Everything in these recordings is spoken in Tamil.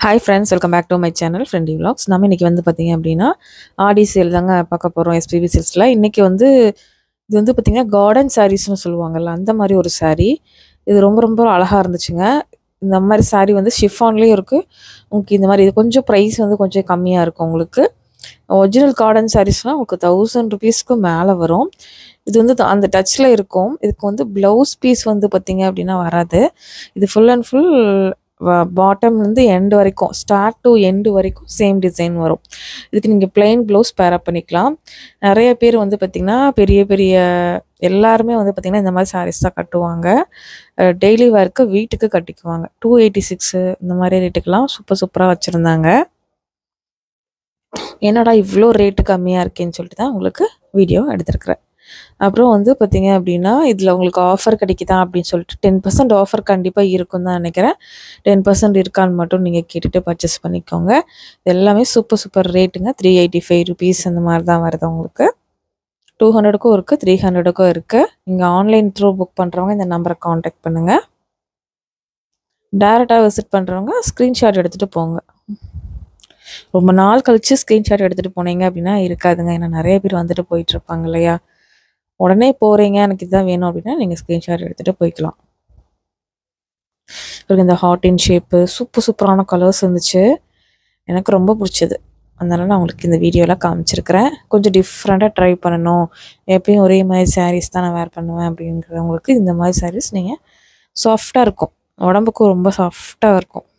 Hi friends, welcome back to my channel Friendy Vlogs. நம்ம இன்றைக்கி வந்து பார்த்திங்க அப்படின்னா ஆடி சேல் தாங்க பார்க்க போகிறோம். எஸ்பிபி சேல்ஸில் இன்றைக்கி வந்து இது வந்து பார்த்திங்கன்னா கார்டன் சாரீஸ்னு சொல்லுவாங்கள்ல, அந்த மாதிரி ஒரு சாரீ. இது ரொம்ப ரொம்ப அழகாக இருந்துச்சுங்க. இந்த மாதிரி சாரீ வந்து ஷிஃபான்லேயும் இருக்குது. உங்களுக்கு இந்த மாதிரி இது கொஞ்சம் ப்ரைஸ் வந்து கொஞ்சம் கம்மியாக இருக்கும். உங்களுக்கு ஒரிஜினல் கார்டன் சாரீஸ்னால் உங்களுக்கு 1000 ருபீஸ்க்கு மேலே வரும். இது வந்து அந்த டச்சில் இருக்கும். இதுக்கு வந்து ப்ளவுஸ் பீஸ் வந்து பார்த்திங்க அப்படின்னா வராது. இது ஃபுல் அண்ட் ஃபுல் பாட்டம்லேருந்து எண்டு வரைக்கும், ஸ்டார்ட் டு எண்டு வரைக்கும் சேம் டிசைன் வரும். இதுக்கு நீங்கள் பிளெயின் ப்ளவுஸ் பேரப் பண்ணிக்கலாம். நிறைய பேர் வந்து பார்த்திங்கன்னா பெரிய பெரிய எல்லாருமே வந்து பார்த்திங்கன்னா இந்த மாதிரி சாரீஸ் தான் கட்டுவாங்க. டெய்லி வேர்க்கு வீட்டுக்கு கட்டிக்குவாங்க. 286 இந்த மாதிரி ரேட்டுக்கெலாம் சூப்பராக வச்சுருந்தாங்க. என்னடா இவ்வளோ ரேட்டு கம்மியாக இருக்கேன்னு சொல்லிட்டு தான் உங்களுக்கு வீடியோ எடுத்துருக்குறேன். அப்புறம் வந்து பார்த்திங்க அப்படின்னா இதில் உங்களுக்கு ஆஃபர் கிடைக்குதா அப்படின்னு சொல்லிட்டு 10% ஆஃபர் கண்டிப்பாக இருக்குன்னு தான் நினைக்கிறேன். 10% இருக்கான்னு மட்டும் நீங்கள் கேட்டுட்டு பர்ச்சேஸ் பண்ணிக்கோங்க. எல்லாமே சூப்பர் ரேட்டுங்க. 385 ருபீஸ் அந்த மாதிரி தான் வருது. உங்களுக்கு 200க்கும் இருக்குது, 300க்கும் இருக்குது. நீங்கள் ஆன்லைன் த்ரூ புக் பண்ணுறவங்க இந்த நம்பரை காண்டாக்ட் பண்ணுங்கள். டேரெக்டாக விசிட் பண்ணுறவங்க ஸ்க்ரீன்ஷாட் எடுத்துகிட்டு போங்க. ரொம்ப நாள் கழித்து ஸ்க்ரீன்ஷாட் எடுத்துகிட்டு போனீங்க அப்படின்னா இருக்காதுங்க. ஏன்னா நிறைய பேர் வந்துட்டு போயிட்டுருப்பாங்க இல்லையா. உடனே போகிறீங்க, எனக்கு இதுதான் வேணும் அப்படின்னா நீங்கள் ஸ்க்ரீன்ஷாட் எடுத்துகிட்டு போய்க்கலாம். இந்த ஹார்ட் இன் ஷேப்பு சூப்பரான கலர்ஸ் இருந்துச்சு. எனக்கு ரொம்ப பிடிச்சது. அதனால நான் உங்களுக்கு இந்த வீடியோவில் காமிச்சிருக்கிறேன். கொஞ்சம் டிஃப்ரெண்ட்டாக ட்ரை பண்ணணும், எப்பயும் ஒரே மாதிரி சாரீஸ் தான் நான் வேர் பண்ணுவேன் அப்படிங்கிறவங்களுக்கு இந்த மாதிரி சாரீஸ் நீங்கள் சாஃப்டாக இருக்கும், உடம்புக்கும் ரொம்ப சாஃப்டாக இருக்கும்.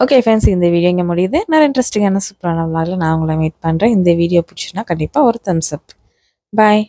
ஓகே ஃப்ரெண்ட்ஸ், இந்த வீடியோ இங்கே முடியுது. நிறைய இன்ட்ரெஸ்டிங்கான சூப்பரான விளாகில் நான் உங்களை மீட் பண்ணுறேன். இந்த வீடியோ பிடிச்சுன்னா கண்டிப்பாக ஒரு தம்ஸ் அப். பாய்.